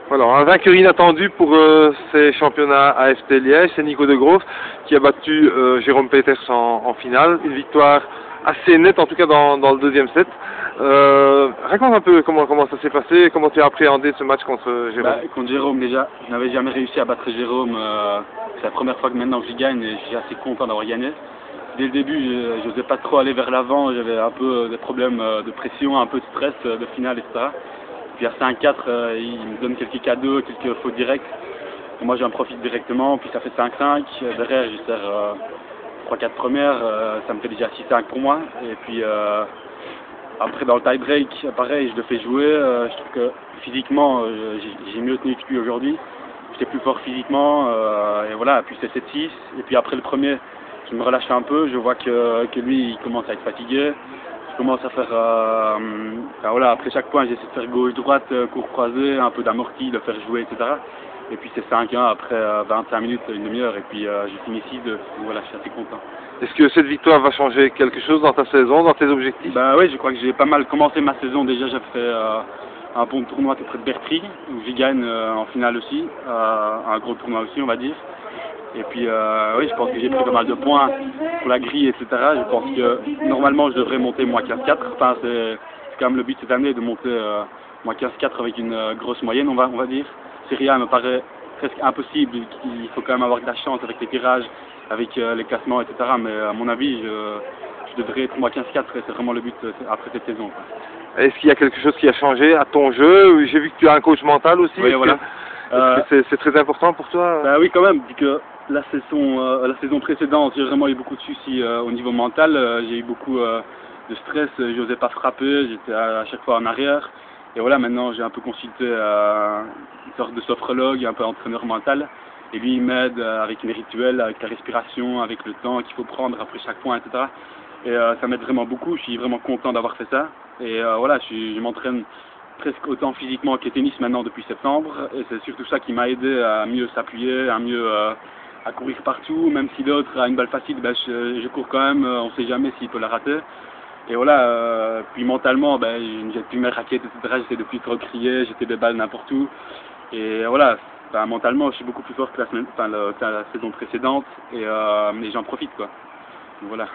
Voilà, un vainqueur inattendu pour ces championnats AFT Liège, c'est Nico de Groof qui a battu Jérôme Peters en finale. Une victoire assez nette, en tout cas dans le deuxième set. Raconte un peu comment ça s'est passé, comment tu as appréhendé ce match contre Jérôme. Contre Jérôme, déjà, je n'avais jamais réussi à battre Jérôme. C'est la première fois que maintenant je gagne et je suis assez content d'avoir gagné. Dès le début, je n'osais pas trop aller vers l'avant, j'avais un peu des problèmes de pression, un peu de stress de finale, etc. Puis à 5-4, il me donne quelques cadeaux, quelques fautes directes. Et moi j'en profite directement, puis ça fait 5-5. Derrière, je sers 3-4 premières, ça me fait déjà 6-5 pour moi. Et puis après dans le tie-break, pareil, je le fais jouer. Je trouve que physiquement, j'ai mieux tenu que lui aujourd'hui. J'étais plus fort physiquement, et voilà, puis c'est 7-6. Et puis après le premier, je me relâche un peu, je vois que lui il commence à être fatigué. Je commence à faire, enfin, voilà, après chaque point j'essaie de faire gauche-droite, court croisé, un peu d'amorti, de faire jouer, etc. Et puis c'est 5-1 après 25 minutes, une demi-heure, et puis je finis 6-2, voilà, je suis assez content. Est-ce que cette victoire va changer quelque chose dans ta saison, dans tes objectifs? Bah oui, je crois que j'ai pas mal commencé ma saison, déjà j'ai fait un bon tournoi tout près de Bertry, où j'y gagne en finale aussi, un gros tournoi aussi on va dire. Et puis oui, je pense que j'ai pris pas mal de points pour la grille, etc. Je pense que normalement je devrais monter moins 15-4. Enfin, c'est quand même le but cette année de monter moins 15-4 avec une grosse moyenne, on va dire. Serie A me paraît presque impossible, il faut quand même avoir de la chance avec les tirages, avec les classements, etc. Mais à mon avis, je devrais être moins 15-4 et c'est vraiment le but après cette saison. Est-ce qu'il y a quelque chose qui a changé à ton jeu? J'ai vu que tu as un coach mental aussi. Oui, voilà. C'est très important pour toi? Bah oui, quand même, vu que la saison précédente, j'ai vraiment eu beaucoup de soucis au niveau mental. J'ai eu beaucoup de stress, j'osais pas frapper, j'étais à chaque fois en arrière. Et voilà, maintenant j'ai un peu consulté une sorte de sophrologue, un peu entraîneur mental. Et lui, il m'aide avec mes rituels, avec la respiration, avec le temps qu'il faut prendre après chaque point, etc. Et ça m'aide vraiment beaucoup, je suis vraiment content d'avoir fait ça. Et voilà, je m'entraîne presque autant physiquement que tennis maintenant depuis septembre. Et c'est surtout ça qui m'a aidé à mieux s'appuyer, à mieux à courir partout. Même si l'autre a une balle facile, ben, je cours quand même, on ne sait jamais s'il peut la rater. Et voilà, puis mentalement, ben, je ne jette plus mes raquettes, etc. J'essaie de plus trop crier, jeter des balles n'importe où. Et voilà, ben, mentalement, je suis beaucoup plus fort que la saison précédente et j'en profite, quoi. Donc, voilà.